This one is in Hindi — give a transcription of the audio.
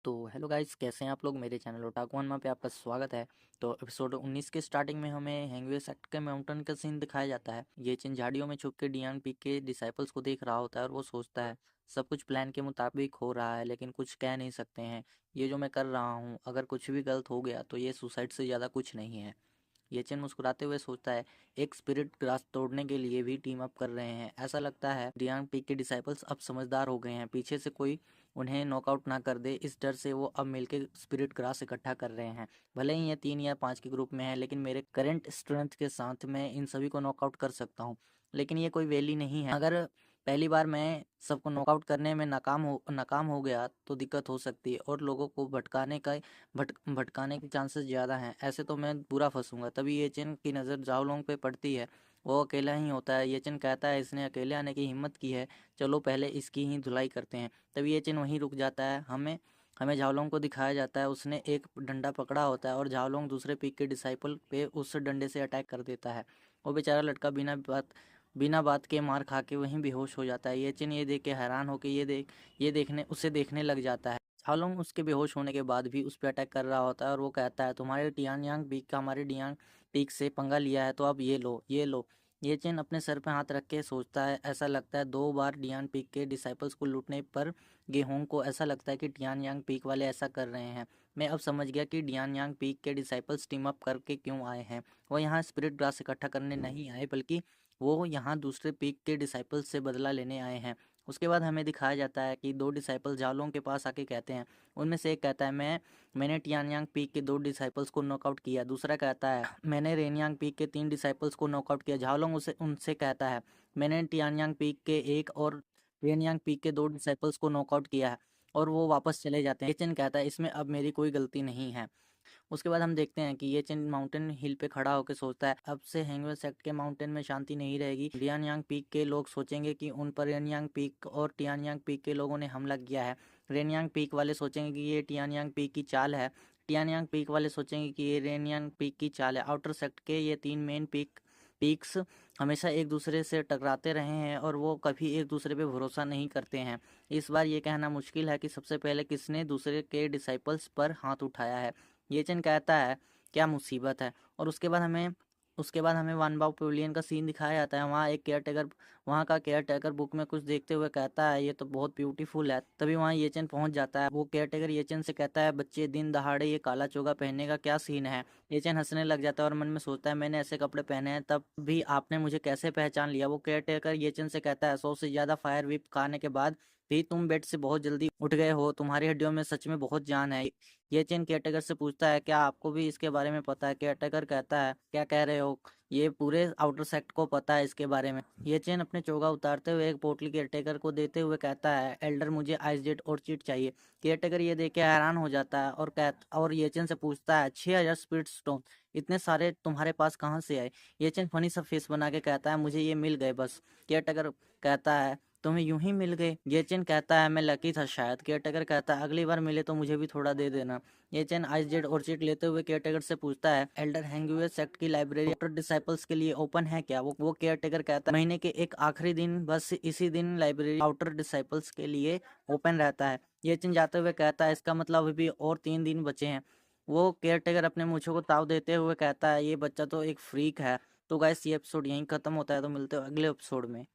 तो हेलो गाइस, कैसे हैं आप लोग। मेरे चैनल ओटाकू वनमा पे आपका स्वागत है। तो एपिसोड 19 के स्टार्टिंग में हमें हैंगवे सेक्ट के माउंटेन का सीन दिखाया जाता है। ये चिन झाड़ियों में छुप के डियान पीक के डिसाइपल्स को देख रहा होता है और वो सोचता है सब कुछ प्लान के मुताबिक हो रहा है, लेकिन कुछ कह नहीं सकते हैं। ये जो मैं कर रहा हूँ, अगर कुछ भी गलत हो गया तो ये सुसाइड से ज़्यादा कुछ नहीं है। ये चिन मुस्कुराते हुए सोचता है एक स्पिरिट ग्रास तोड़ने के लिए भी टीम अप कर रहे हैं। ऐसा लगता है डियांग पीक के डिसाइपल्स अब समझदार हो गए हैं, पीछे से कोई उन्हें नॉकआउट ना कर दे, इस डर से वो अब मिलकर स्पिरिट ग्रास इकट्ठा कर रहे हैं। भले ही ये 3 या 5 के ग्रुप में है, लेकिन मेरे करंट स्ट्रेंथ के साथ मैं इन सभी को नॉकआउट कर सकता हूँ। लेकिन ये कोई वैली नहीं है। अगर पहली बार मैं सबको नॉकआउट करने में नाकाम हो गया तो दिक्कत हो सकती है और लोगों को भटकाने के चांसेस ज़्यादा हैं। ऐसे तो मैं पूरा फंसूंगा। तभी ये चिन की नज़र जाओलोंग पे पड़ती है। वो अकेला ही होता है। ये चिन कहता है इसने अकेले आने की हिम्मत की है, चलो पहले इसकी ही धुलाई करते हैं। तभी ये चिन वहीं रुक जाता है। हमें हमें झाओलोंग को दिखाया जाता है, उसने एक डंडा पकड़ा होता है और झाओलोंग दूसरे पीक के डिसाइपल पे उस डंडे से अटैक कर देता है। वो बेचारा लड़का बिना बात के मार खा के वहीं बेहोश हो जाता है। ये चिन ये देख के हैरान होकर उसे देखने लग जाता है। झाओलोंग उसके बेहोश होने के बाद भी उस पर अटैक कर रहा होता है और वो कहता है तुम्हारे टियानयांग पीक का हमारे डियांग पीक से पंगा लिया है तो अब ये लो। ये चिन अपने सर पे हाथ रख के सोचता है, ऐसा लगता है 2 बार डियान पीक के डिसाइपल्स को लूटने पर गेहोंग को ऐसा लगता है कि डियानयांग पीक वाले ऐसा कर रहे हैं। मैं अब समझ गया कि डियानयांग पीक के डिसाइपल्स टीम अप करके क्यों आए हैं। वो यहाँ स्पिरिट ग्रास इकट्ठा करने नहीं आए, बल्कि वो यहाँ दूसरे पीक के डिसाइपल्स से बदला लेने आए हैं। उसके बाद हमें दिखाया जाता है कि 2 डिसाइपल जालोंग के पास आके कहते हैं, उनमें से एक कहता है मैंने टियानयांग पीक के 2 डिसाइपल्स को नॉकआउट किया। दूसरा कहता है मैंने रेनयांग पीक के 3 डिसाइपल्स को नॉकआउट किया। झाओलोंग उसे उनसे कहता है मैंने टियानयांग पीक के एक और रेनयांग पीक के 2 डिसाइपल्स को नॉकआउट किया है। और वो वापस चले जाते हैं। एचेन कहता है इसमें अब मेरी कोई गलती नहीं है। उसके बाद हम देखते हैं कि ये चिन माउंटेन हिल पे खड़ा होकर सोचता है अब से हैंगवे सेक्ट के माउंटेन में शांति नहीं रहेगी। रियानयांग पीक के लोग सोचेंगे कि उन पर रेनयांग पीक और टियानयांग पीक के लोगों ने हमला किया है। रेनयांग पीक वाले सोचेंगे कि ये टियानयांग पीक की चाल है। टियानयांग पीक वाले सोचेंगे कि ये रेनयांग पीक की चाल है। आउटर सेक्ट के ये 3 मेन पीक्स हमेशा एक दूसरे से टकराते रहे हैं और वो कभी एक दूसरे पे भरोसा नहीं करते हैं। इस बार ये कहना मुश्किल है कि सबसे पहले किसने दूसरे के डिसाइपल्स पर हाथ उठाया है। ये चिन कहता है क्या मुसीबत है। और उसके बाद हमें वानबाओ पेविलियन का सीन दिखाया जाता है। वहाँ का केयर टेकर बुक में कुछ देखते हुए कहता है ये तो बहुत ब्यूटीफुल है। तभी वहाँ येचन पहुँच जाता है। वो केयर टेकर येचन से कहता है बच्चे दिन दहाड़े ये काला चोगा पहनने का क्या सीन है। येचन हंसने लग जाता है और मन में सोचता है मैंने ऐसे कपड़े पहने हैं तब भी आपने मुझे कैसे पहचान लिया। वो केयर टेकर येचन से कहता है 100 से ज़्यादा फायर व्हिप खाने के बाद भी तुम बेड से बहुत जल्दी उठ गए हो, तुम्हारी हड्डियों में सच में बहुत जान है। ये चेन केयरटेकर से पूछता है क्या आपको भी इसके बारे में पता है। केयरटेकर कहता है क्या कह रहे हो, ये पूरे आउटर सेक्ट को पता है इसके बारे में। ये चेन अपने चोगा उतारते हुए एक पोटली केयरटेकर को देते हुए कहता है एल्डर मुझे आइस जेट और चीट चाहिए। केयरटेकर ये देख के हैरान हो जाता है और ये चेन से पूछता है 6000 स्पिरिट स्टोन इतने सारे तुम्हारे पास कहाँ से आए। ये चेन फनी सा फेस बना के कहता है मुझे ये मिल गए बस। केयरटेकर कहता है तुम्हें यूं ही मिल गए। ये चेन कहता है मैं लकी था शायद। केयरटेकर कहता है अगली बार मिले तो मुझे भी थोड़ा दे देना। ये चेन आइस जेट ऑर्चिड लेते हुए केयरटेकर से पूछता है एल्डर हैंगवे सेक्ट की लाइब्रेरी आफ्टर डिसाइपल्स के लिए ओपन है क्या। वो केयरटेकर कहता है महीने के एक आखिरी दिन, बस इसी दिन लाइब्रेरी आउटर डिसाइपल्स के लिए ओपन रहता है। ये चेन जाते हुए कहता है इसका मतलब अभी और 3 दिन बचे हैं। वो केयरटेकर अपने मूंछों को ताव देते हुए कहता है ये बच्चा तो एक फ्रीक है। तो गाइस ये एपिसोड यहीं खत्म होता है, तो मिलते हैं अगले एपिसोड में।